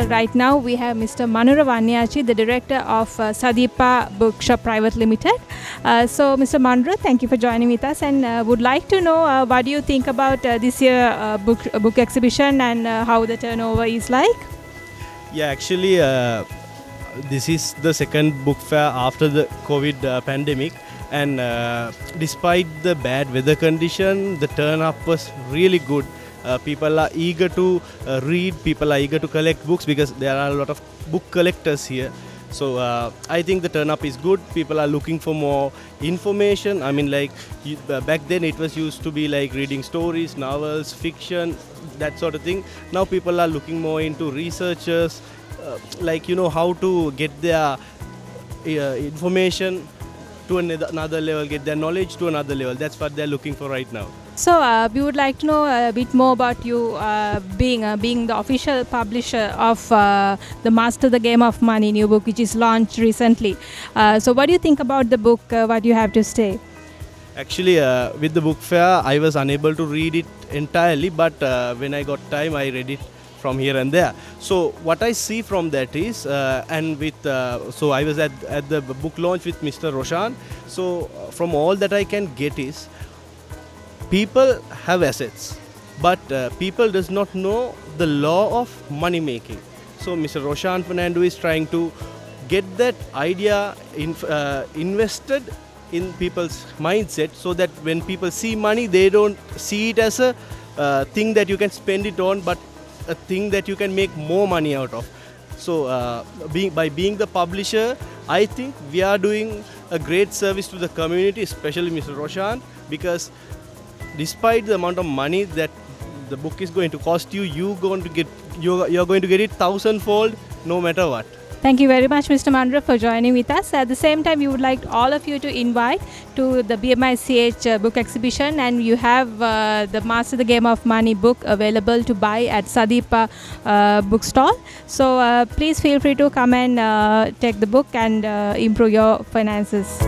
right now we have Mr. Manura Vanyachi, the director of Sadeepa Bookshop Private Limited. So Mr. Manura, thank you for joining with us, and would like to know what do you think about this year book exhibition and how the turnover is like? Yeah, actually, this is the second book fair after the COVID pandemic, and despite the bad weather condition, the turn up was really good. People are eager to read, people are eager to collect books because there are a lot of book collectors here. So I think the turn up is good. People are looking for more information. I mean, like back then it was used to be like reading stories, novels, fiction, that sort of thing. Now people are looking more into researchers, like how to get their information to another level, get their knowledge to another level. That's what they're looking for right now. So we would like to know a bit more about you being the official publisher of the Master the Game of Money new book, which is launched recently. So what do you think about the book? What do you have to say? Actually, with the book fair, I was unable to read it entirely, but when I got time, I read it from here and there. So what I see from that is, so I was at the book launch with Mr. Roshan. So from all that I can get is, people have assets, but people does not know the law of money making. So Mr. Roshan Fernando is trying to get that idea invested in people's mindset, so that when people see money, they don't see it as a thing that you can spend it on, but a thing that you can make more money out of. So by being the publisher, I think we are doing a great service to the community, especially Mr. Roshan, because despite the amount of money that the book is going to cost you, you're going to get it 1,000-fold no matter what. Thank you very much, Mr. Mandra, for joining with us. At the same time, we would like all of you to invite to the BMICH book exhibition, and you have the Master the Game of Money book available to buy at Sadeepa bookstall. So please feel free to come and take the book and improve your finances.